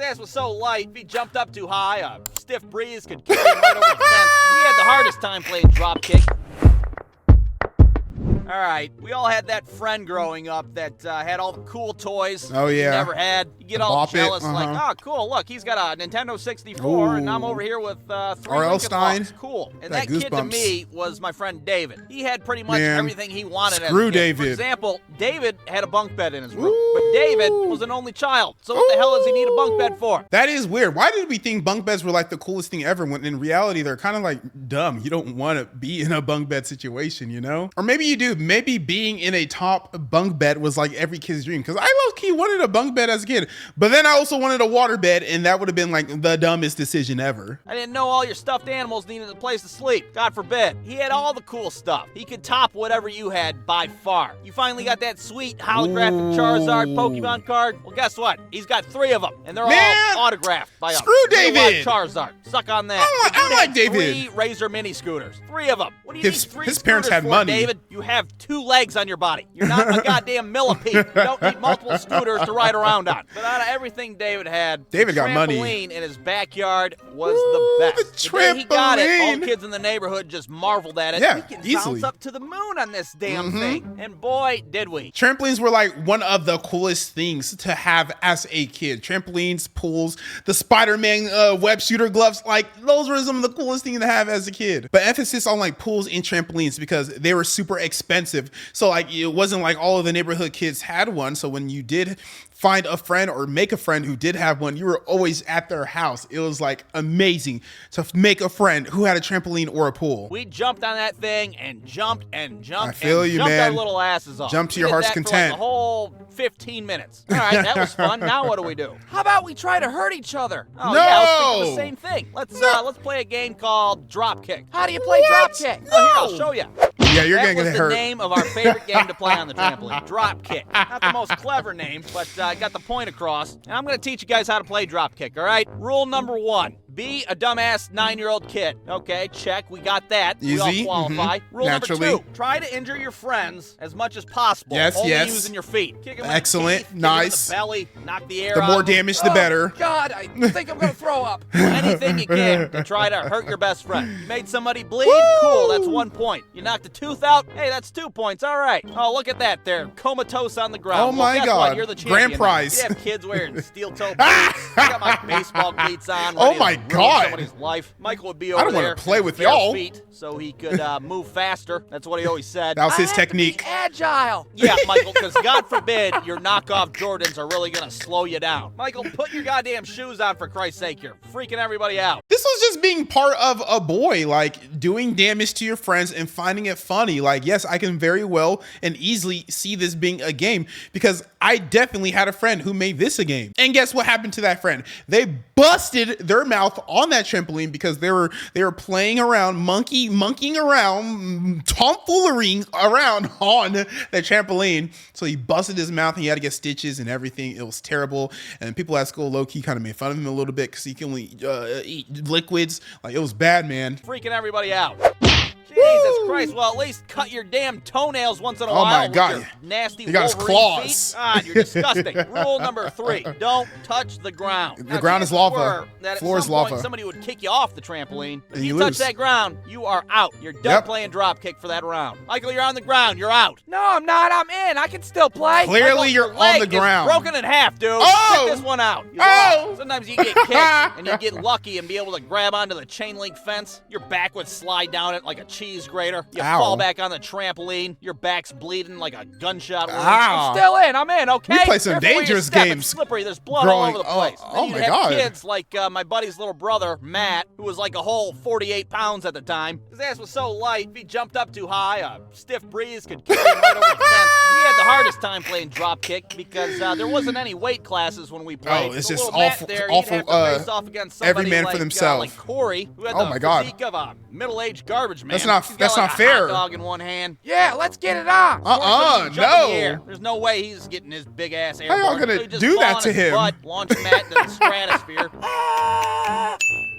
ass was so light, if he jumped up too high, a stiff breeze could carry him right over the fence. He had the hardest time playing dropkick. All right, we all had that friend growing up that had all the cool toys. Oh, yeah. You never had. You get all Bop it, jealous, like, oh, cool, look, he's got a Nintendo 64, and I'm over here with 3 R.L. Lincoln Stein. Logs. Cool. And That that kid to Goosebumps. me was my friend David. He had pretty much Man, everything he wanted as a screw kid. David. For example, David had a bunk bed in his room, but David was an only child, so what the hell does he need a bunk bed for? That is weird. Why did we think bunk beds were like the coolest thing ever when in reality they're kind of like dumb? You don't want to be in a bunk bed situation, you know? Or maybe you do. Maybe being in a top bunk bed was like every kid's dream, because I low-key wanted a bunk bed as a kid, but then I also wanted a water bed, and that would have been like the dumbest decision ever. I didn't know all your stuffed animals needed a place to sleep. God forbid. He had all the cool stuff. He could top whatever you had by far. You finally got that sweet holographic Charizard Pokemon card? Well, guess what? He's got 3 of them, and they're all autographed by a screw real-life David. Charizard. Suck on that. I don't like David. 3 Razor mini scooters. 3 of them. What do you need 3 his parents scooters had for, money. David? You have 2 legs on your body. You're not a goddamn millipede. You don't need multiple scooters to ride around on. But out of everything David had, David the got money. trampoline in his backyard was the best. The day he got it, all trampoline. the kids in the neighborhood just marveled at it. Yeah, We can easily. bounce up to the moon on this damn thing. And boy, did we. Trampolines were like one of the coolest things to have as a kid. Trampolines, pools, the Spider-Man web shooter gloves, like those were some of the coolest things to have as a kid. But emphasis on like pools and trampolines because they were super expensive. So like it wasn't like all of the neighborhood kids had one. So when you did find a friend or make a friend who did have one, you were always at their house. It was like amazing to make a friend who had a trampoline or a pool. We jumped on that thing and jumped and jumped I feel and you, jumped man. our little asses off. Jump to We your did heart's that content. For like a whole 15 minutes. All right, that was fun. Now what do we do? How about we try to hurt each other? Oh, No! yeah, let's think of the same thing. Let's play a game called Dropkick. How do you play Dropkick? Oh, here, I'll show you. Yeah, you're That gonna was get hurt. the name of our favorite game to play on the trampoline, Dropkick. Not the most clever name, but I got the point across. And I'm going to teach you guys how to play Dropkick, all right? Rule number 1, be a dumbass 9-year-old kid. Okay, check, we got that. We Easy, all qualify. Rule naturally. number 2, try to injure your friends as much as possible. Yes, Only yes. using your feet. Kick 'em in the Excellent, teeth, kick 'em nice. in the belly, knock the air The out more of 'em. damage, the better. God, I think I'm gonna throw up. Anything you can to try to hurt your best friend. You made somebody bleed? Cool, that's 1 point. You knocked a tooth out? Hey, that's 2 points. All right. Oh, look at that. They're comatose on the ground. Oh Well, my guess God. What? You're the champion. Grand now. prize. You have kids wearing steel-toe boots. I got my baseball cleats on. Oh ready to my ruin God. Somebody's life. Michael would be over don't wanna there play in with his bare y'all. feet so he could move faster. That's what he always said. That was his I have to be technique. agile. Yeah, Michael, because God forbid your knockoff Jordans are really going to slow you down. Michael, put your goddamn shoes on for Christ's sake. You're freaking everybody out. This was just being part of a boy, like doing damage to your friends and finding it funny. Like, yes, I can very well and easily see this being a game because I definitely had a friend who made this a game. And guess what happened to that friend? They busted their mouth on that trampoline because they were playing around, monkeying around, tomfoolering around on the trampoline. So he busted his mouth and he had to get stitches and everything. It was terrible. And people at school low-key kind of made fun of him a little bit because he can only eat liquids. Like, it was bad, man. Freaking everybody out. Jesus Christ, well, at least cut your damn toenails once in a while. my with God. your nasty He got his Wolverine claws. feet. God, you're disgusting. Rule number 3, don't touch the ground. The ground is lava. Floor is lava. Somebody would kick you off the trampoline. If And you you touch lose. that ground, you are out. You're done Yep. playing drop kick for that round. Michael, you're on the ground. You're out. No, I'm not. I'm in. I can still play. Clearly, Michael, you're your on leg the is ground. broken in half, dude. Oh! Check this one out. You Oh! lost. Sometimes you get kicked and you get lucky and be able to grab onto the chain link fence. Your back would slide down it like a cheese grater. You Ow. fall back on the trampoline. Your back's bleeding like a gunshot wound. Ow. I'm still in. I'm in, okay? You play some Careful where you dangerous step. It's games slippery. There's blood growing- all over the oh, place. oh Then you'd my have God. kids like my buddy's little brother, Matt, who was like a whole 48 pounds at the time. His ass was so light, if he jumped up too high, a stiff breeze could carry him right over the fence. He had the hardest time playing drop kick because there wasn't any weight classes when we played. Oh, it's So just little Matt awful- there, awful, he'd have to face off against every somebody man like, for themselves. like Corey, who had Oh the my God. physique of a middle-aged garbage man. That's not- He's got that's like not a fair. hot dog in one hand. Yeah, let's get it on. Uh-uh, Jump in the no. air. There's no way he's getting his big ass How y'all airborne. gonna So he just do fall that on to his him? Butt, launch Matt into the stratosphere.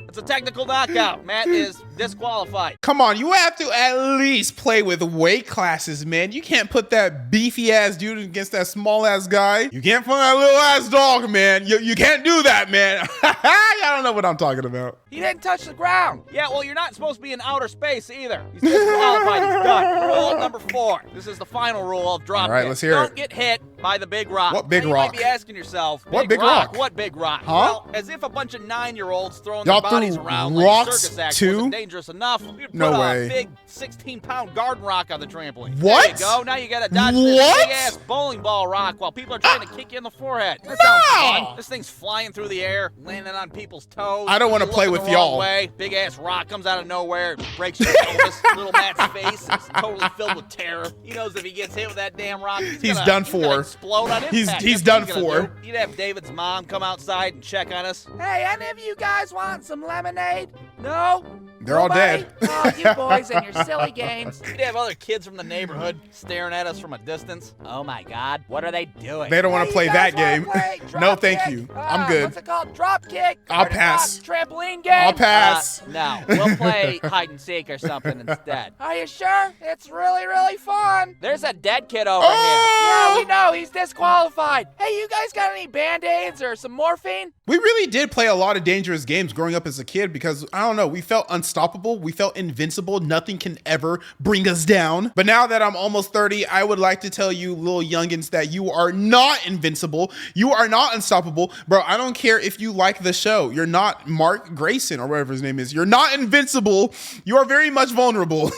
It's a technical knockout. Matt is disqualified. Come on, you have to at least play with weight classes, man. You can't put that beefy ass dude against that small ass guy. You can't put that little ass dog, man. You can't do that, man. I don't know what I'm talking about. He didn't touch the ground. Yeah, well, you're not supposed to be in outer space either. He's disqualified. He's done. Rule number 4. This is the final rule of drop All right, kick. let's hear Don't it. get hit by the big rock. What big now, rock? You might be asking yourself, What big rock? What big rock? Huh? Well, as if a bunch of 9-year-olds throwing Y'all their bodies threw around like a rocks circus act too? wasn't dangerous enough. You'd No put way. a big 16-pound garden rock on the trampoline. What? There you go. Now you gotta dodge this What? big-ass bowling ball rock while people are trying to kick you in the forehead. That sounds No! fun. This thing's flying through the air, landing on people's toes. I don't wanna You're play looking with the wrong y'all. way. Big-ass rock comes out of nowhere, breaks your pelvis. Little Matt's face is totally filled with terror. He knows if he gets hit with that damn rock, He's gonna- done he's gonna for. explode on He's impact. done That's what he's for. gonna do. You'd have David's mom come outside and check on us. Hey, any of you guys want some lemonade? No? They're all Nobody? dead. Oh, you boys and your silly games. You'd have other kids from the neighborhood staring at us from a distance. Oh my God, what are they doing? They don't want Hey, to play you that guys game. wanna play No, drop thank kick? you. I'm good. What's it called? Drop kick? I'll Or the pass. Trampoline game? I'll pass. No, we'll play hide and seek or something instead. Are you sure? It's really, really fun. There's a dead kid over here. Yeah, we know. He's disqualified. Hey, you guys got any Band-Aids or some morphine? We really did play a lot of dangerous games growing up as a kid because, I don't know, we felt unstoppable. We felt invincible. Nothing can ever bring us down. But now that I'm almost 30, I would like to tell you little youngins that you are not invincible. You are not unstoppable. Bro, I don't care if you like the show. You're not Mark Grayson or whatever his name is. You're not invincible. You are very much vulnerable. All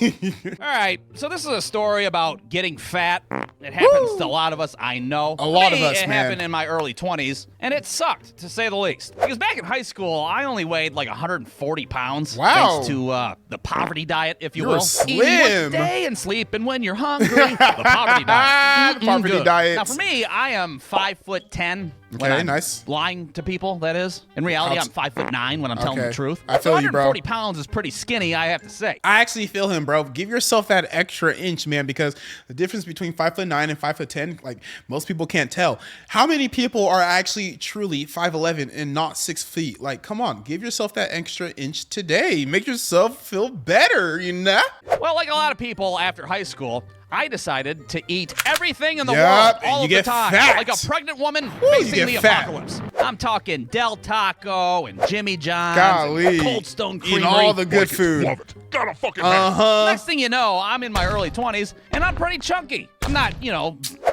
right, so this is a story about getting fat. It happens to a lot of us, I know. A lot of Me, us, it man. happened in my early 20s, and it sucked, to say the least. Because back in high school, I only weighed like 140 pounds. Wow. Thanks to the poverty diet, if you You're will. slim. Eating once a day and sleeping when you're hungry. The poverty diet. The poverty Good. diet. Now, for me, I am 5'10". when Okay, I'm nice. lying to people, that is. In reality, I'm 5'9" when I'm telling the Okay. truth. I feel so you, bro. 140 pounds is pretty skinny, I have to say. I actually feel him, bro. Give yourself that extra inch, man, because the difference between 5'9" and 5'10", like most people can't tell. How many people are actually truly 5'11" and not 6 feet? Like, come on, give yourself that extra inch today. Make yourself feel better, you know? Well, like a lot of people after high school, I decided to eat everything in the Yup, world and all you of the get time. fat. Like a pregnant woman you facing get the fat. apocalypse. I'm talking Del Taco and Jimmy John's Golly. and Cold Stone Creamery. Eating all the good food. Love it. Gotta fucking have it. Uh-huh. Next thing you know, I'm in my early 20s, and I'm pretty chunky. I'm not,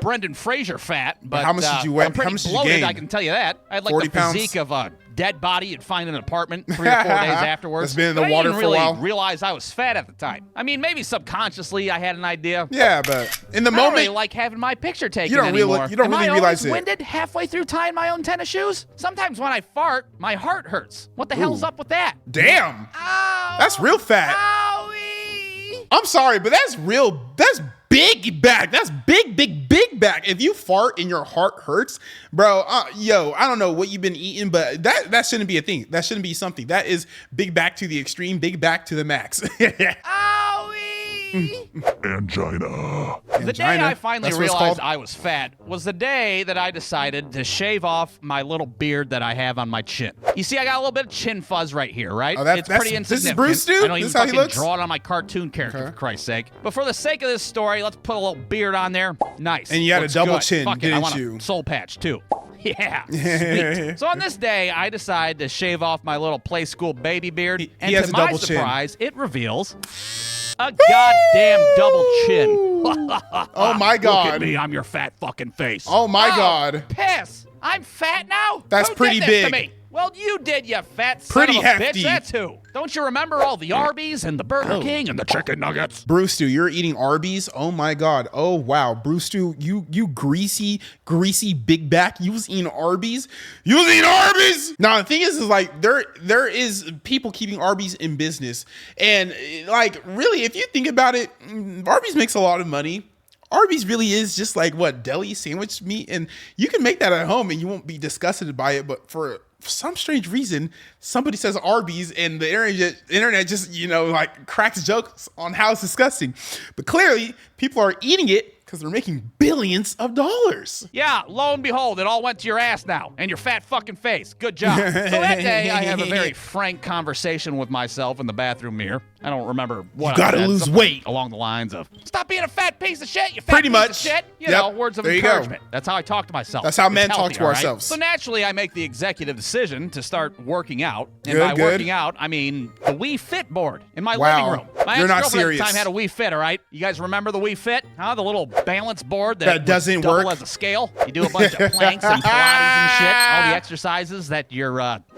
Brendan Fraser fat, but how much did you weigh? I'm pretty How much did you bloated, gain? I can tell you that. I had like 40 the pounds? physique of a dead body you'd find in an apartment 3 or 4 days afterwards. That's been in the But water I didn't for a really while. realize I was fat at the time. I mean, maybe subconsciously I had an idea. Yeah, but in the I don't moment, really like having my picture taken You don't really- anymore. you don't Am really I realize always it. winded halfway through tying my own tennis shoes? Sometimes when I fart, my heart hurts. What the hell's Ooh. up with that? damn, Ow! that's real fat. Owie! I'm sorry, but that's big back. That's big back. If you fart and your heart hurts, bro, I don't know what you've been eating, but that shouldn't be a thing. That shouldn't be something. That is big back to the extreme, big back to the max. Owie! Angina. The day Angina, I finally that's what it's realized called. I was fat was the day that I decided to shave off my little beard that I have on my chin. You see, I got a little bit of chin fuzz right here, right? Oh, It's pretty this is insignificant. Brewstew? I don't This even is how he fucking looks? draw it on my cartoon character, Okay. for Christ's sake. But for the sake of this story, let's put a little beard on there. Nice. And you had a Looks double good. chin, Fuck it, I didn't want you? a soul patch, too. Yeah, sweet. So on this day, I decide to shave off my little play school baby beard, He and has to a my double chin. surprise, it reveals a goddamn double chin. Oh my Look God. at me, I'm your fat fucking face. Oh my God. Piss! I'm fat now? That's Who pretty did this to big. me? Well, you did, you fat son Pretty of a hefty. bitch. That's who. Don't you remember all the Arby's and the Burger King and the chicken nuggets? Brewstew, you're eating Arby's? Oh my God. Oh wow. Brewstew, you greasy big back. You was eating Arby's? You was eating Arby's? Now the thing is like there is people keeping Arby's in business. And like really, if you think about it, Arby's makes a lot of money. Arby's really is just like what, deli sandwich meat, and you can make that at home and you won't be disgusted by it. But for some strange reason, somebody says Arby's and the internet just like cracks jokes on how it's disgusting. But clearly, people are eating it because they're making billions of dollars. Yeah, lo and behold, it all went to your ass now and your fat fucking face. Good job. So that day, I have a very frank conversation with myself in the bathroom mirror. I don't remember what. You gotta I said, lose something weight. along the lines of "Stop being a fat piece of shit, you fat Pretty piece much. of shit." You Yep. know, words of There you go. encouragement. That's how I talk to myself. That's how It's men talk healthy, to all right? ourselves. So naturally, I make the executive decision to start working out. And Good, by good. working out, I mean the Wii Fit board in my Wow. living room. My You're not ex-girlfriend at the serious. time had a Wii Fit, all right? You guys remember the Wii Fit? Huh? The little balance board that would doesn't double work. as a scale. You do a bunch of planks and Pilates and shit. All the exercises that your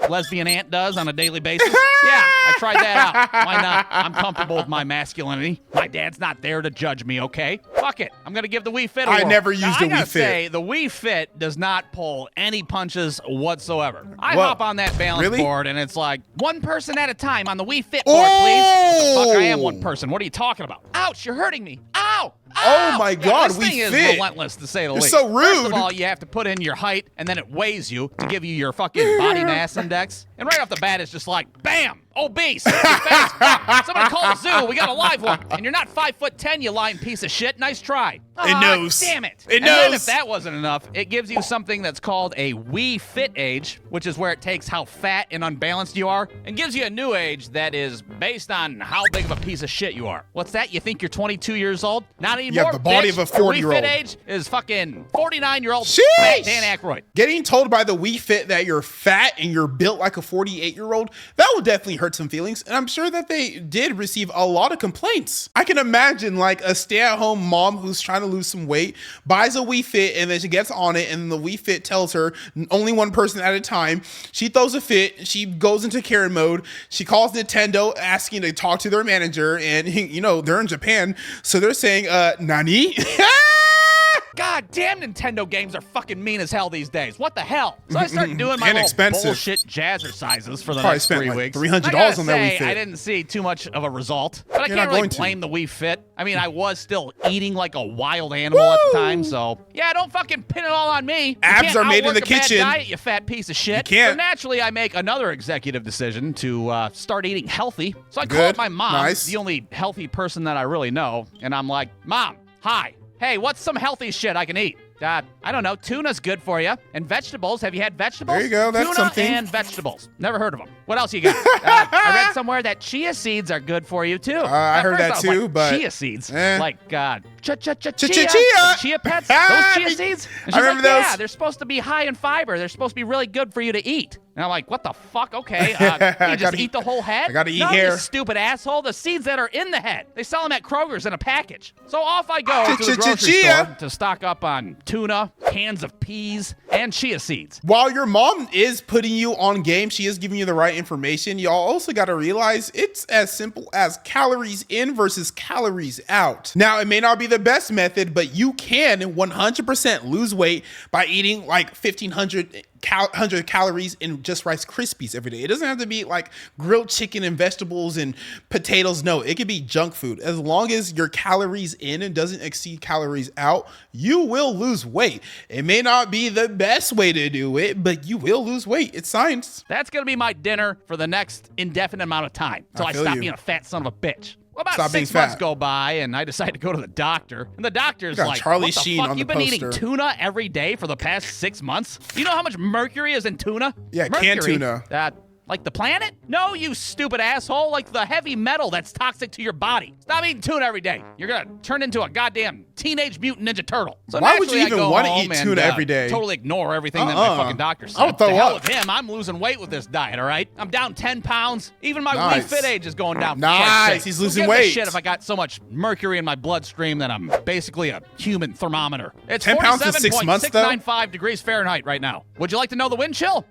lesbian aunt does on a daily basis. Yeah, I tried that out. Why not? I'm comfortable with my masculinity. My dad's not there to judge me, okay? Fuck it. I'm going to give the Wii Fit a I whirl. never Now, used I a Wii gotta Fit. say, the Wii Fit does not pull any punches whatsoever. I Whoa. hop on that balance Really? board, and it's like, one person at a time on the Wii Fit board, please. Fuck, I am one person. What are you talking about? Ouch, you're hurting me. Ow! Oh my Yeah, God, this Wii thing is Fit. relentless, to say the You're least. so First rude. of all, you have to put in your height, and then it weighs you to give you your fucking body mass index. And right off the bat, it's just like, bam, obese. You're fat as fuck. Somebody call the zoo. We got a live one. And you're not 5'10", you lying piece of shit. Nice try. It knows. Damn it. It And then knows. if that wasn't enough, it gives you something that's called a Wii Fit age, which is where it takes how fat and unbalanced you are and gives you a new age that is based on how big of a piece of shit you are. What's that? You think you're 22 years old? Not anymore. the body bitch. of a 40-year-old. Your Wii Fit age is fucking 49-year-old Sheesh. fat Dan Aykroyd. Getting told by the Wii Fit that you're fat and you're built like a 48-year-old, that will definitely hurt some feelings. And I'm sure that they did receive a lot of complaints. I can imagine like a stay-at-home mom who's trying to lose some weight, buys a Wii Fit, and then she gets on it, and the Wii Fit tells her only one person at a time. She throws a fit. She goes into Karen mode. She calls Nintendo asking to talk to their manager, and you know, they're in Japan, so they're saying, Nani? God damn, Nintendo games are fucking mean as hell these days. What the hell? So I started doing my And little expensive. bullshit jazzercises for the Probably next spent 3 like weeks. $300 I gotta on that Wii say, Fit. I didn't see too much of a result, but I You're can't not really going to. blame the Wii Fit. I mean, I was still eating like a wild animal at the time, so yeah, don't fucking pin it all on me. You Abs can't are made in outwork the a bad kitchen. diet, you fat piece of shit. You can't. So naturally, I make another executive decision to start eating healthy. So I call Good. up my mom, Nice. the only healthy person that I really know, and I'm like, Mom, hi. Hey, what's some healthy shit I can eat? I don't know. Tuna's good for you. And vegetables. Have you had vegetables? There you go. That's Tuna something. and vegetables. Never heard of them. What else you got? I read somewhere that chia seeds are good for you, too. I At heard first that I was too, like, but- chia seeds? Eh. Like, chia. Chia. Chia pets? Those chia seeds? And I she's remember like, those. yeah, they're supposed to be high in fiber. They're supposed to be really good for you to eat. And I'm like, what the fuck? Okay. You just gotta eat the whole head? I gotta eat No, hair. you stupid asshole. The seeds that are in the head. They sell them at Kroger's in a package. So off I go to the grocery Chia. store to stock up on tuna, cans of peas, and chia seeds. While your mom is putting you on game, she is giving you the right information. Y'all also got to realize it's as simple as calories in versus calories out. Now, it may not be the best method, but you can 100% lose weight by eating like 1,500 100 calories in just Rice Krispies every day. It doesn't have to be like grilled chicken and vegetables and potatoes. No, it could be junk food. As long as your calories in and doesn't exceed calories out, you will lose weight. It may not be the best way to do it, but you will lose weight. It's science. That's going to be my dinner for the next indefinite amount of time until I feel stop you. being a fat son of a bitch. Well, about Stop being 6 months fat. go by, and I decide to go to the doctor. And the doctor's Got like, Charlie what the Sheen fuck? on the You've been eating poster." tuna every day for the past 6 months? You know how much mercury is in tuna? Yeah, mercury, canned tuna. Like the planet? No, you stupid asshole. Like the heavy metal that's toxic to your body. Stop eating tuna every day. You're going to turn into a goddamn Teenage Mutant Ninja Turtle. So Why would you naturally, I even go wanna home eat and, tuna every day? Totally ignore everything that my fucking doctor said. I would throw To hell up. with him. I'm losing weight with this diet, all right? I'm down 10 pounds. Even my Nice. Wii Fit age is going down. for Nice. Christ's sake. He's Who losing gives a weight. shit if I got so much mercury in my bloodstream that I'm basically a human thermometer. It's 10 pounds in 6 months, though? 47.695 degrees Fahrenheit right now. Would you like to know the wind chill?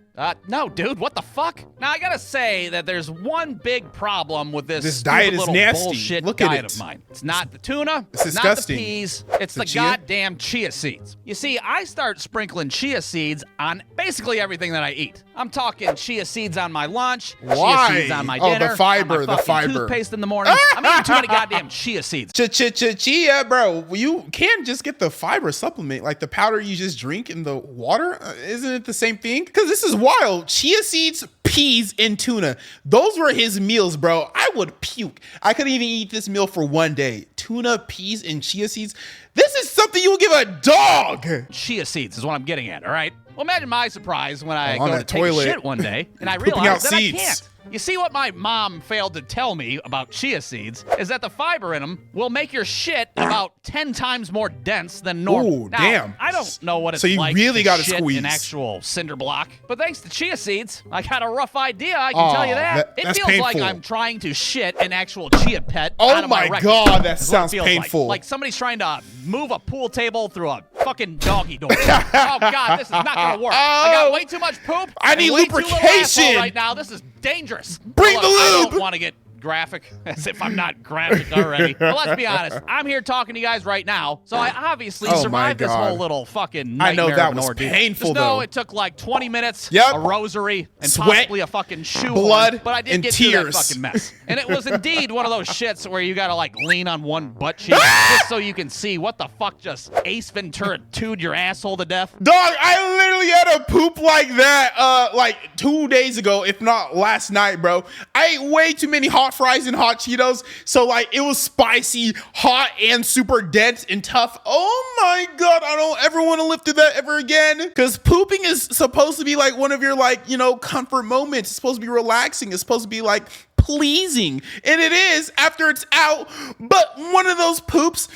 No, dude, what the fuck? Now, I gotta say that there's one big problem with this This stupid diet is little nasty. bullshit Look at diet it. of mine. It's not the tuna, It's it's not the disgusting. peas, it's The the chia? goddamn chia seeds. You see, I start sprinkling chia seeds on basically everything that I eat. I'm talking chia seeds on my lunch, Why? chia seeds on my Oh, the dinner, fiber, on the my fucking fiber. toothpaste in the morning. I'm eating too many goddamn chia seeds. Chia, bro. You can just get the fiber supplement, like the powder you just drink in the water. Isn't it the same thing? Because this is wild. Chia seeds, peas, and tuna. Those were his meals, bro. I would puke. I couldn't even eat this meal for one day. Tuna, peas, and chia seeds. This is something you would give a dog. Chia seeds is what I'm getting at, all right? Well, imagine my surprise when I On go to that take toilet. a shit one day and I Pooping realize out that seeds. I can't. You see, what my mom failed to tell me about chia seeds is that the fiber in them will make your shit about 10 times more dense than normal. Ooh, Now, damn. I don't know what it's So you like really to gotta shit squeeze. an actual cinder block, but thanks to chia seeds, I got a rough idea, I can tell you that. It that's feels like painful. I'm trying to shit an actual chia pet Oh out of my my rectum. God, that Is what it sounds feels painful. Like somebody's trying to move a pool table through a fucking doggy door. Oh God, this is not gonna work. I got way too much poop. I and need way too little lubrication. asshole right now. This is dangerous. Bring Look, the I lube. don't want to get graphic, as if I'm not graphic already. But let's be honest, I'm here talking to you guys right now, so I obviously Oh my survived this God. whole little fucking I know nightmare that of an was ordeal. painful, Just know though. it took like 20 minutes, Yep. a rosary, and Sweat, possibly a fucking shoe, blood, but I did and get through that tears. fucking mess. And it was indeed one of those shits where you gotta like lean on one butt cheek just so you can see what the fuck just Ace Ventura 2'd your asshole to death. Dog, I literally had a poop like that like 2 days ago, if not last night, bro. I ate way too many hot fries and hot Cheetos, so like it was spicy, hot, and super dense and tough. Oh my God, I don't ever want to live through that ever again. Because pooping is supposed to be like one of your like, you know, comfort moments. It's supposed to be relaxing. It's supposed to be like pleasing. And it is after it's out. But one of those poops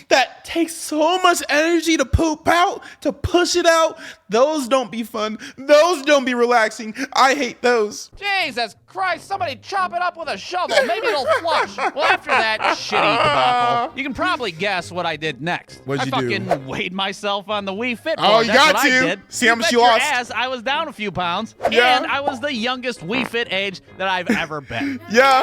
that takes so much energy to poop out, to push it out, those don't be fun. Those don't be relaxing. I hate those. Jesus Christ, somebody chop it up with a shovel. Maybe it'll flush. Well, after that shitty debacle, you can probably guess what I did next. What'd I you do? fucking weighed myself on the Wii Fit board. Oh, you That's got what to. I did. See how much bet you your lost. ass, I was down a few pounds, Yeah. and I was the youngest Wii Fit age that I've ever been. Yeah.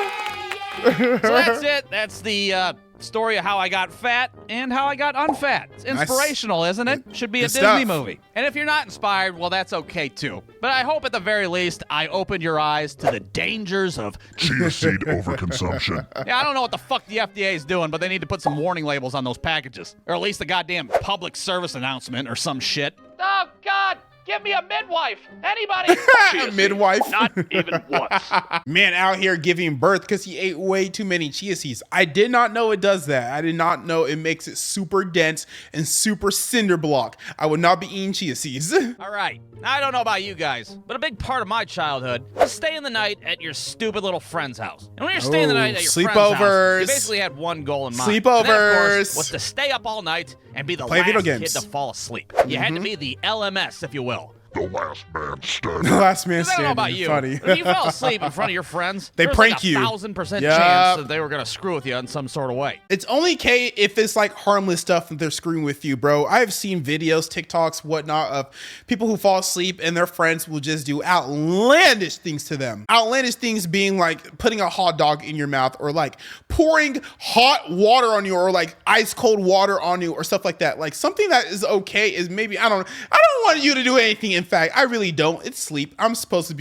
So that's it. That's the story of how I got fat and how I got unfat. It's inspirational, isn't it? Should be a Good Disney stuff. movie. And if you're not inspired, well, that's okay too. But I hope at the very least I opened your eyes to the dangers of. Chia seed overconsumption. Yeah, I don't know what the fuck the FDA is doing, but they need to put some warning labels on those packages. Or at least a goddamn public service announcement or some shit. Oh, God! Give me a midwife! Anybody! A midwife. Not even once. Man out here giving birth because he ate way too many chia seeds. I did not know it does that. I did not know it makes it super dense and super cinder block. I would not be eating chia seeds. All right, now, I don't know about you guys, but a big part of my childhood was staying the night at your stupid little friend's house. And when you're staying the night at your friend's house, sleepovers. you basically had one goal in mind. Sleepovers. And that, of course, was to stay up all night and be the Play last video kid games. to fall asleep. You had to be the LMS, if you will. The last man standing. The last man 'Cause I don't know standing. about you, Funny. but if you fell asleep in front of your friends, They there was prank like a you. 1,000% Yup. chance that they were gonna screw with you in some sort of way. It's only okay if it's like harmless stuff that they're screwing with you, bro. I've seen videos, TikToks, whatnot of people who fall asleep and their friends will just do outlandish things to them. Outlandish things being like putting a hot dog in your mouth or like pouring hot water on you or like ice cold water on you or stuff like that. Like something that is okay is maybe, I don't want you to do anything. In fact, I really don't. It's sleep. I'm supposed to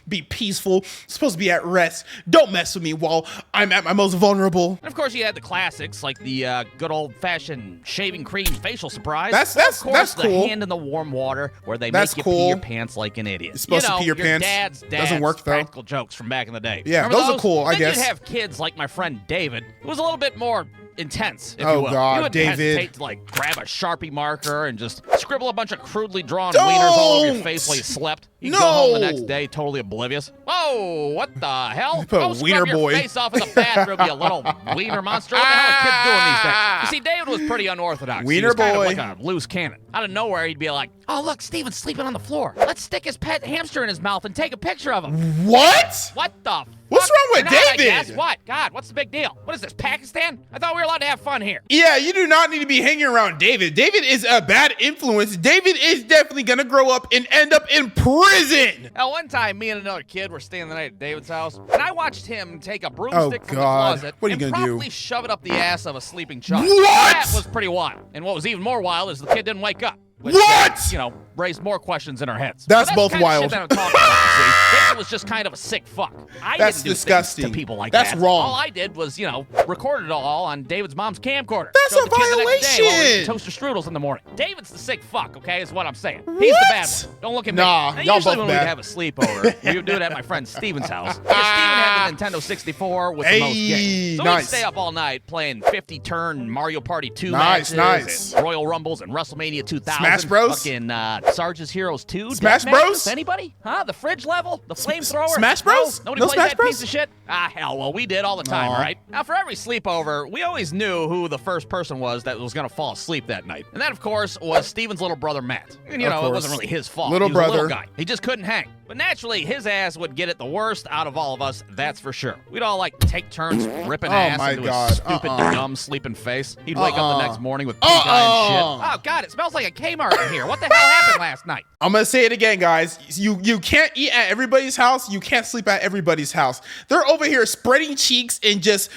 be peaceful, supposed to be at rest. Don't mess with me while I'm at my most vulnerable. And of course, you had the classics like the good old-fashioned shaving cream facial surprise. That's And of course, that's cool. the hand in the warm water where they That's make you cool. pee your pants like an idiot. You're supposed to pee your pants. Dad's Doesn't work, though. practical jokes from back in the day. Yeah, Remember those are cool, I Then guess. You'd have kids like my friend David, who was a little bit more intense, if Oh, you will. God, He would David. hesitate to like grab a Sharpie marker and just scribble a bunch of crudely drawn wieners all over your Don't! face while you slept. You'd go No! home the next day totally oblivious. Whoa, what the hell? put a Go scrub wiener your boy. face off in the bathroom, you little wiener monster. What the hell are kids doing these days? You see, David was pretty unorthodox. He Wiener was kind boy. of like a loose cannon. Out of nowhere, he'd be like, oh, look, Steven's sleeping on the floor. Let's stick his pet hamster in his mouth and take a picture of him. What? What the What's fuck? wrong with You're not, I David? guess. What? God, what's the big deal? What is this, Pakistan? I thought we were allowed to have fun here. Yeah, you do not need to be hanging around David. David is a bad influence. David is definitely gonna grow up and end up in prison. Now, one time, me and another kid were staying the night at David's house, and I watched him take a broomstick from the God. closet What are you and gonna do? promptly shove it up the ass of a sleeping child. What? That was pretty wild. And what was even more wild is the kid didn't wake up. Which, What? Raised more questions in our heads. That's But both the kind of wild. shit that I'm talking about, you see. David was just kind of a sick fuck. I That's didn't do disgusting. things to people like That's that. wrong. All I did was, recorded it all on David's mom's camcorder. That's Showed a the kid the next day while we were eating violation. toaster strudels in the morning. David's the sick fuck, okay, is what I'm saying. He's the bad What? one. Don't look at Nah, me. Now, y'all usually both when bad. we'd have a sleepover, we would do it at my friend Steven's house. Because Steven had the Nintendo 64 with the most Hey, games. So nice. we'd stay up all night playing 50-turn Mario Party 2 Nice, matches nice. and Royal Rumbles and WrestleMania 2000. Smash Bros? Fucking Sarge's Heroes 2. Smash Deathmatches. Bros? Anybody? Huh? The fridge level? The Smash Flamethrower? Smash Bros? No? Nobody No plays Smash that Bros? piece of shit? Ah, hell, well, we did all the time, Aw. right? Now, for every sleepover, we always knew who the first person was that was gonna fall asleep that night. And that, of course, was Steven's little brother, Matt. And, you Of know, it course. wasn't really his fault. Little He was a brother. little guy. He just couldn't hang. But naturally, his ass would get it the worst out of all of us, that's for sure. We'd all, like, take turns ripping Oh ass my into God. his stupid, dumb, sleeping face. He'd wake up the next morning with pink eye and shit. Oh, God, it smells like a Kmart in here. What the hell happened last night? I'm gonna say it again, guys. You can't eat at everybody's house. You can't sleep at everybody's house. They're over here spreading cheeks and just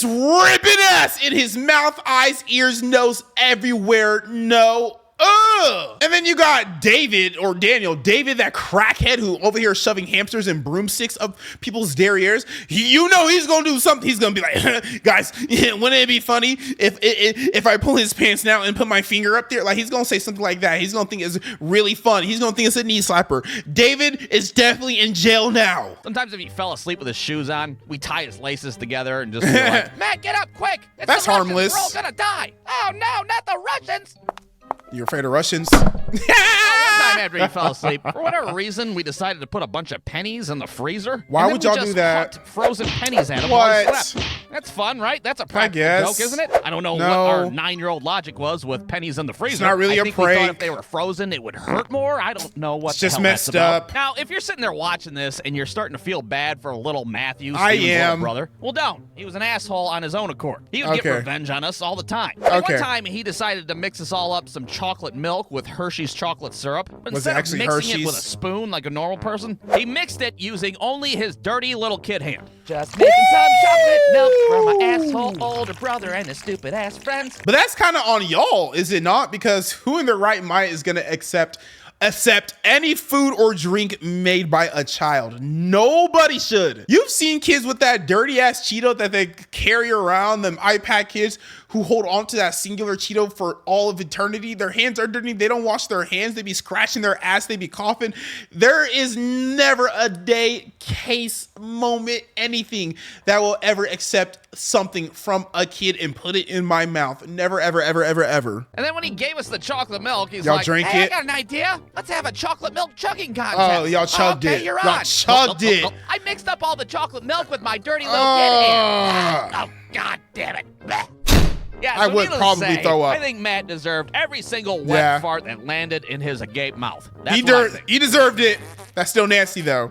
ripping ass in his mouth, eyes, ears, nose, everywhere. No. Ugh. And then you got David or Daniel, David, that crackhead who over here shoving hamsters and broomsticks up people's derrieres. You know he's gonna do something. He's gonna be like, guys, wouldn't it be funny if I pull his pants down and put my finger up there? Like, he's gonna say something like that. He's gonna think it's really fun. He's gonna think it's a knee slapper. David is definitely in jail now. Sometimes if he fell asleep with his shoes on, we tie his laces together and just be like, Matt, get up quick. It's That's the Russians. harmless. We're all gonna die. Oh, no, not the Russians. You're afraid of Russians? One time after he fell asleep, for whatever reason, we decided to put a bunch of pennies in the freezer. Why and then would we y'all just do that? hucked frozen pennies at him while he What? slept. That's fun, right? That's a practical guess. joke, isn't it? I don't know No. what our 9-year-old logic was with pennies in the freezer. not really I a think we thought prank. if they were frozen, it would hurt more. I don't know what It's the just hell messed that's about. up. Now, if you're sitting there watching this and you're starting to feel bad for little Matthew, I Steven's little am. brother, well, don't. He was an asshole on his own accord. He would get Okay. revenge on us all the time. Like, Okay. one time, he decided to mix us all up some chocolate milk with Hershey's chocolate syrup. But Was it instead actually of mixing it with a Hershey's? spoon like a normal person, he mixed it using only his dirty little kid hand. Just making some chocolate milk for my asshole older brother and his stupid ass friends. But that's kind of on y'all, is it not? Because who in their right mind is going to accept any food or drink made by a child? Nobody should. You've seen kids with that dirty ass Cheeto that they carry around, them iPad kids who hold on to that singular Cheeto for all of eternity. Their hands are dirty. They don't wash their hands. They be scratching their ass. They be coughing. There is never a day, case, moment, anything that will ever accept something from a kid and put it in my mouth. Never, ever, ever, ever, ever. And then when he gave us the chocolate milk, he's Y'all like, drink hey, it? I got an idea. Let's have a chocolate milk chugging contest. Oh, y'all chugged okay, it. You're Y'all on. chugged it. I mixed up all the chocolate milk with my dirty little kid hand. Oh, God damn it. Blech. Yeah, I so would needless to probably say, throw up. I think Matt deserved every single wet Yeah. fart that landed in his agape mouth. That's He, what I think. he deserved it. That's still nasty, though.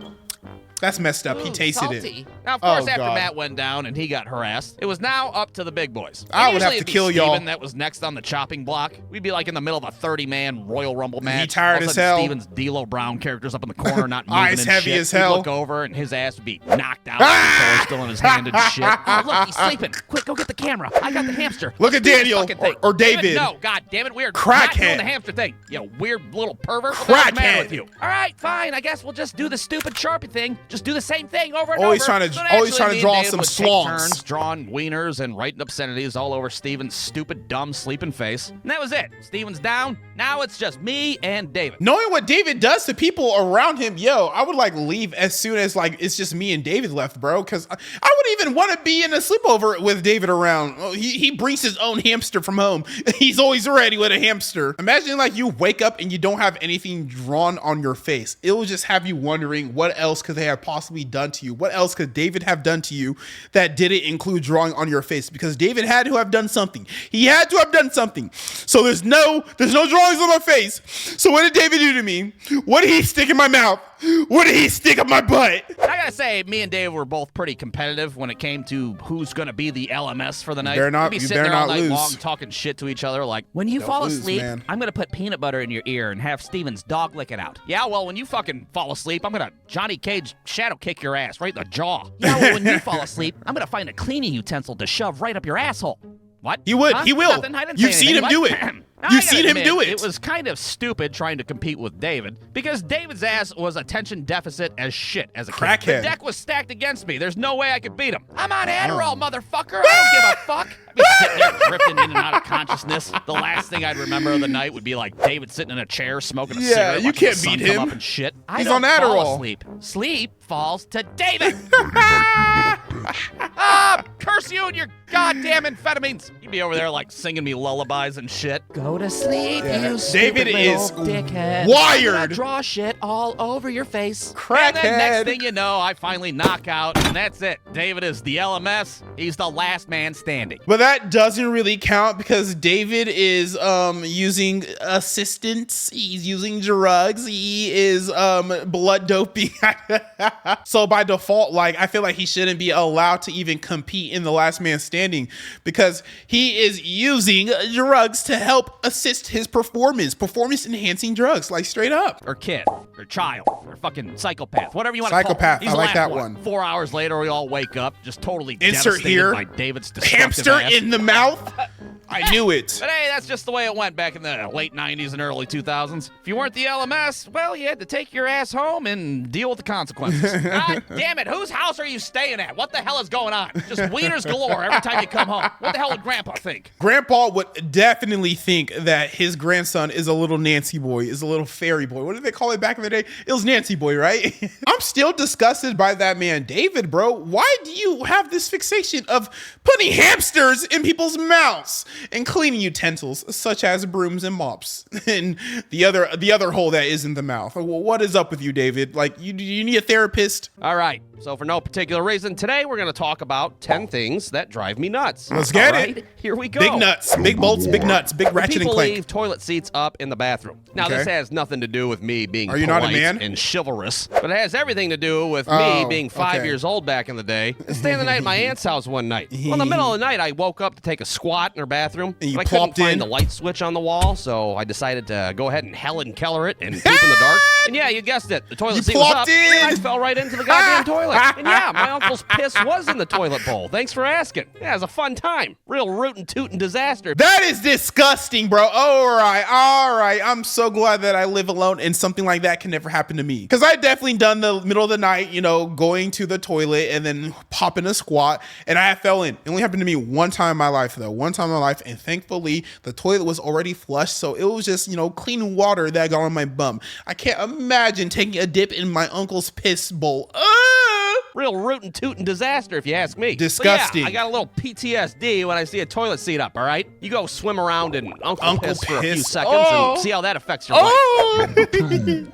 That's messed up. He Ooh, tasted salty. it. Now, of course, Oh, after God. Matt went down and he got harassed, it was now up to the big boys. I And would have usually to it'd be kill y'all. Steven that was next on the chopping block. We'd be like in the middle of a 30-man Royal Rumble match. tired All of a as sudden, hell. Steven's D'Lo Brown characters up in the corner, not moving Eyes and heavy shit. as hell. We'd look over and his ass would be knocked out. Controller still in his hand and shit. Oh, look, he's sleeping. Quick, go get the camera. I got the hamster. Look Let's at do this Daniel fucking thing. or David. No, God damn it, we're not Crackhead. doing the hamster thing. You weird little pervert. What's the matter Crackhead. with you? All right, fine. I guess we'll just do the stupid Sharpie thing. Just do the same thing over and Always over. trying to- So always naturally, trying to me and draw David some would take slongs. turns drawing wieners and writing obscenities all over Steven's stupid, dumb, sleeping face. And that was it. Steven's down. Now it's just me and David. Knowing what David does to people around him, yo, I would like leave as soon as like it's just me and David left, bro. Because I wouldn't even want to be in a sleepover with David around. Oh, he brings his own hamster from home. He's always ready with a hamster. Imagine like you wake up and you don't have anything drawn on your face. It will just have you wondering what else could they have possibly done to you? What else could David have done to you that didn't include drawing on your face? Because David had to have done something. He had to have done something. So there's no drawings on my face. So what did David do to me? What did he stick in my mouth? What did he stick up my butt? I gotta say, me and David were both pretty competitive when it came to who's gonna be the LMS for the night. better not- We'd be you sitting better there all not night lose. long talking shit to each other like, when you Don't fall lose, asleep, man. I'm gonna put peanut butter in your ear and have Steven's dog lick it out. Yeah, well, when you fucking fall asleep, I'm gonna Johnny Cage shadow kick your ass right in the jaw. Yeah, well, when you fall asleep, I'm gonna find a cleaning utensil to shove right up your asshole. What? He would. Huh? He will. Nothing. I didn't You've say seen him anything. do it. What? Now, You've I gotta seen him admit, do it. It was kind of stupid trying to compete with David because David's ass was attention deficit as shit as a kid. Crackhead. The deck was stacked against me. There's no way I could beat him. I'm on Adderall, motherfucker. I don't give a fuck. I'd be sitting there drifting in and out of consciousness. The last thing I'd remember of the night would be like David sitting in a chair smoking a Yeah, cigarette. you watching can't the sun beat come him. up and shit. I He's don't on Adderall. fall asleep. Sleep falls to David. bitch. Curse you and your goddamn amphetamines. You'd be over there like singing me lullabies and shit. Go to sleep, you David is dickhead. wired. Draw shit all over your face. Crackhead. And then next thing you know, I finally knock out, and that's it. David is the LMS. He's the last man standing. But that doesn't really count because David is using assistance. He's using drugs. He is blood doping. So by default, like, I feel like he shouldn't be allowed to even compete in the last man standing because he is using drugs to help assist his performance enhancing drugs, like straight up. Or kid, or child, or fucking psychopath, whatever you want to call Psychopath, it. He's I the like last that one. 4 hours later, we all wake up just totally Insert devastated here. by David's destructive Hamster ass. in the mouth. I knew it. But hey, that's just the way it went back in the late 90s and early 2000s. If you weren't the LMS, well, you had to take your ass home and deal with the consequences. God damn it, whose house are you staying at? What the hell is going on? Just wieners galore every time you come home. What the hell would Grandpa think? Grandpa would definitely think that his grandson is a little Nancy boy, is a little fairy boy. What did they call it back in the day? It was Nancy boy, right? I'm still disgusted by that man, David, bro. Why do you have this fixation of putting hamsters in people's mouths and cleaning utensils such as brooms and mops and the other hole that is in the mouth? What is up with you, David? Like, you need a therapist? All right, so for no particular reason, today we're going to talk about 10 things that drive me nuts. Let's get All it. right, here we go. Big nuts, big bolts, big nuts, big ratchet and People clank. leave toilet seats up in the bathroom. Now, Okay. this has nothing to do with me being Are you not a polite man? and chivalrous, but it has everything to do with me Oh, being 5 okay. years old back in the day and staying the night at my aunt's house one night. Well, in the middle of the night, I woke up to take a squat in her bathroom, And you but I couldn't plopped in? find the light switch on the wall, so I decided to go ahead and Helen Keller it and poop in the dark. And yeah, you guessed it, the toilet You seat was up, plopped and I in! fell right into the goddamn toilet. And yeah, my uncle's piss was in the toilet bowl. Thanks for asking. Yeah, it was a fun time. Real rootin' tootin' disaster. That is disgusting, bro. All right. I'm so glad that I live alone and something like that can never happen to me. Because I definitely done the middle of the night, going to the toilet and then popping a squat, and I fell in. It only happened to me one time in my life, though. One time in my life, and thankfully the toilet was already flushed, so it was just, clean water that got on my bum. I can't imagine taking a dip in my uncle's piss bowl. Real rootin' tootin' disaster, if you ask me. Disgusting. But yeah, I got a little PTSD when I see a toilet seat up, all right? You go swim around in uncle piss for a few piss. seconds Oh. and see how that affects your life. Oh!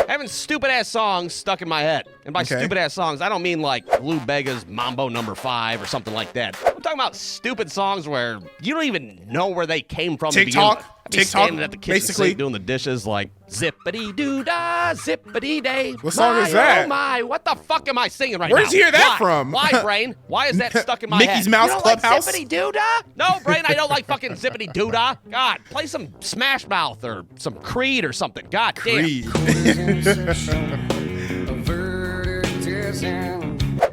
Having stupid-ass songs stuck in my head. And by Okay. stupid-ass songs, I don't mean like Lou Bega's Mambo No. 5 or something like that. I'm talking about stupid songs where you don't even know where they came from to begin TikTok? with. I'd be TikTok, standing at the kitchen basically. sink doing the dishes like zippity-doo-dah, zippity-day. What song is My, that? Oh my, what the fuck am I singing right Where'd now? you hear that Why? from? Why, Brain? Why is that stuck in my Mickey's head? Mouse You don't Clubhouse? like zippity-doo-dah? No, Brain, I don't like fucking zippity-doo-dah. God, play some Smash Mouth or some Creed or something. God damn. Creed.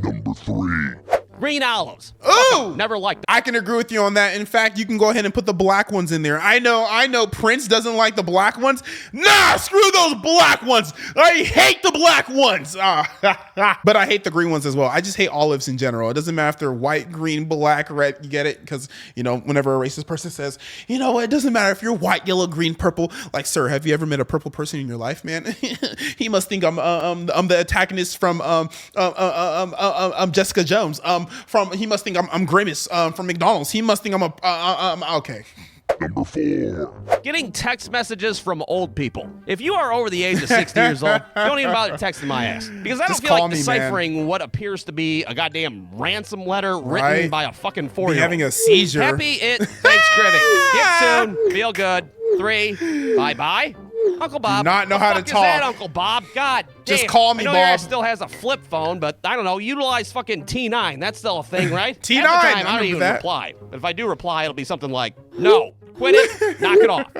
Number 3. Green olives. Ooh! Never liked them. I can agree with you on that. In fact, you can go ahead and put the black ones in there. I know Prince doesn't like the black ones. Nah, screw those black ones. I hate the black ones. But I hate the green ones as well. I just hate olives in general. It doesn't matter if they're white, green, black, red. You get it? Because, whenever a racist person says, it doesn't matter if you're white, yellow, green, purple. Like, sir, have you ever met a purple person in your life, man? He must think I'm the antagonist from Jessica Jones. He must think I'm Grimace from McDonald's. He must think I'm okay. Number 4. Getting text messages from old people. If you are over the age of 60 years old, don't even bother texting my ass. Because I don't Just feel call like me, deciphering what appears to be a goddamn ransom letter written Right. by a fucking Be 4-year-old. having a seizure. Happy it. Thanks, Crivy. Get soon. Feel good. 3. Bye-bye. Uncle Bob. Do not know the how to fuck is that, talk. Uncle Bob? God Just damn. call me, I know your ass Bob. still has a flip phone, but I don't know. Utilize fucking T9. That's still a thing, right? T9, At the time, I I don't remember even that. reply. But if I do reply, it'll be something like, no, quit it, knock it off.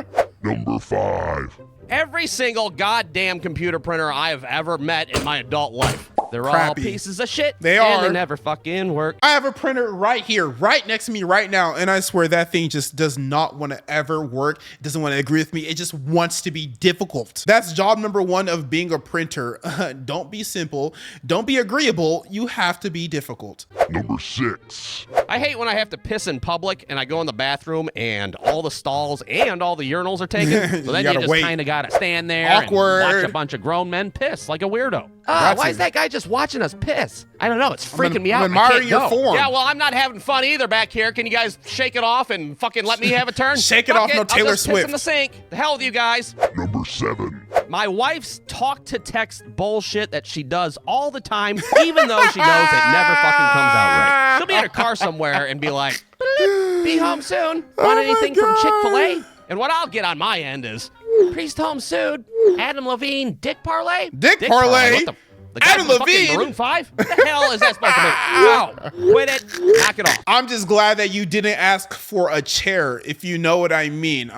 Number 5. Every single goddamn computer printer I have ever met in my adult life. They're all Crappy. pieces of shit. They and are. they never fucking work. I have a printer right here, right next to me right now, and I swear that thing just does not want to ever work. It doesn't want to agree with me. It just wants to be difficult. That's job number 1 of being a printer. Don't be simple. Don't be agreeable. You have to be difficult. Number 6. I hate when I have to piss in public and I go in the bathroom and all the stalls and all the urinals are taken. So then you gotta just wait. kind of got to stand there Awkward. and watch a bunch of grown men piss like a weirdo. That's Why it. is that guy just watching us piss? I don't know. It's freaking me out. I'm I admiring can't your go. form. Yeah, well, I'm not having fun either back here. Can you guys shake it off and fucking let me have a turn? Shake it Fuck off, no I'll Taylor just piss Swift. in the sink. The hell with you guys. Number 7. My wife's talk-to-text bullshit that she does all the time, even though she knows it never fucking comes out right. She'll be in her car somewhere and be like, "Bleep, be home soon. Want anything from Chick-fil-A?" And what I'll get on my end is, "Priest home soon. Adam Levine, Dick Parlay?" Dick Parlay? What the guy Adam from fucking Levine? Maroon 5? What the hell is that supposed to mean? No, quit it. Knock it off. I'm just glad that you didn't ask for a chair, if you know what I mean.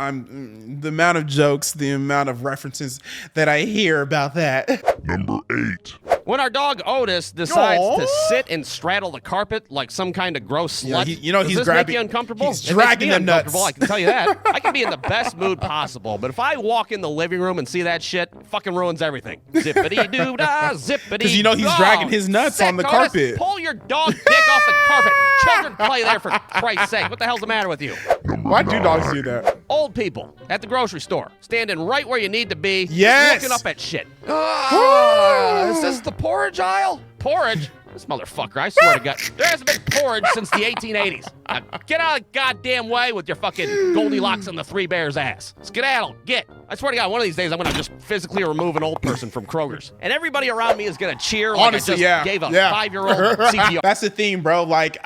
The amount of jokes, the amount of references that I hear about that. Number 8. When our dog Otis decides Aw. to sit and straddle the carpet like some kind of gross Yeah, slut, you know, does he's this grabbing- make you uncomfortable? he's It makes dragging me the nuts. uncomfortable, I can tell you that. I can be in the best mood possible, but if I walk in the living room and see that shit, it fucking ruins everything. Zippity-doo-dah, zippity. 'Cause you know he's dragging his nuts on the carpet. Pull your dog dick off the carpet. Children play there, for Christ's sake. What the hell's the matter with you? Number Why 9. do dogs do that? Old people at the grocery store, standing right where you need to be, Yes. looking up at shit. Is this the porridge aisle? Porridge? This motherfucker, I swear to God, there hasn't been porridge since the 1880s. Now, get out of the goddamn way with your fucking Goldilocks and the Three Bears ass. Skedaddle, get. I swear to God, one of these days I'm gonna just physically remove an old person from Kroger's. And everybody around me is gonna cheer like Honestly, I just yeah. gave a yeah. 5-year-old CPR. That's the thing, bro. Like,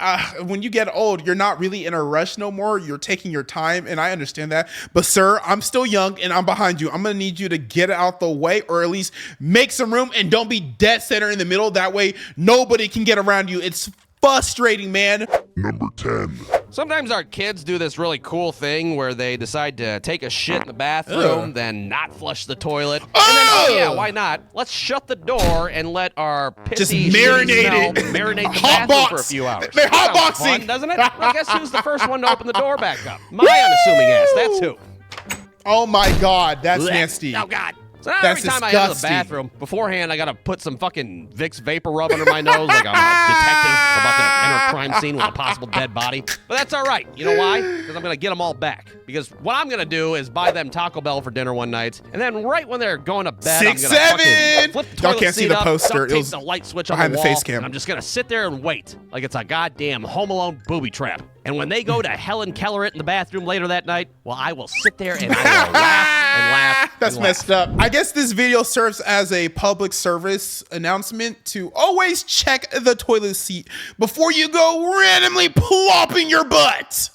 when you get old, you're not really in a rush no more. You're taking your time, and I understand that. But, sir, I'm still young, and I'm behind you. I'm going to need you to get out the way, or at least make some room, and don't be dead center in the middle. That way, nobody can get around you. It's frustrating, man. Number 10. Sometimes our kids do this really cool thing where they decide to take a shit in the bathroom, then not flush the toilet. And then, oh yeah, why not? Let's shut the door and let our pissy Just shitty marinate smell it. marinate the Hot bathroom for a box. few hours. They're hot Sounds boxing. fun, doesn't it? Well, guess who's the first one to open the door back up? My unassuming ass. That's who. Oh, my God. That's Blech. nasty. Oh, God. So now That's every time I enter the disgusting. bathroom, beforehand, I got to put some fucking Vicks vapor rub under my nose like I'm a detective about to enter a crime scene with a possible dead body. But that's all right. You know why? Because I'm going to get them all back. Because what I'm going to do is buy them Taco Bell for dinner one night, and then right when they're going to bed, 6'7". I'm going to fucking flip the Y'all toilet can't see seat the up, poster. duct It tape was the light switch on behind the the wall, face cam. and I'm just going to sit there and wait like it's a goddamn Home Alone booby trap. And when they go to Helen Keller it in the bathroom later that night, well, I will sit there and I will laugh and laugh. That's and laugh. messed up. I guess this video serves as a public service announcement to always check the toilet seat before you go randomly plopping your butt.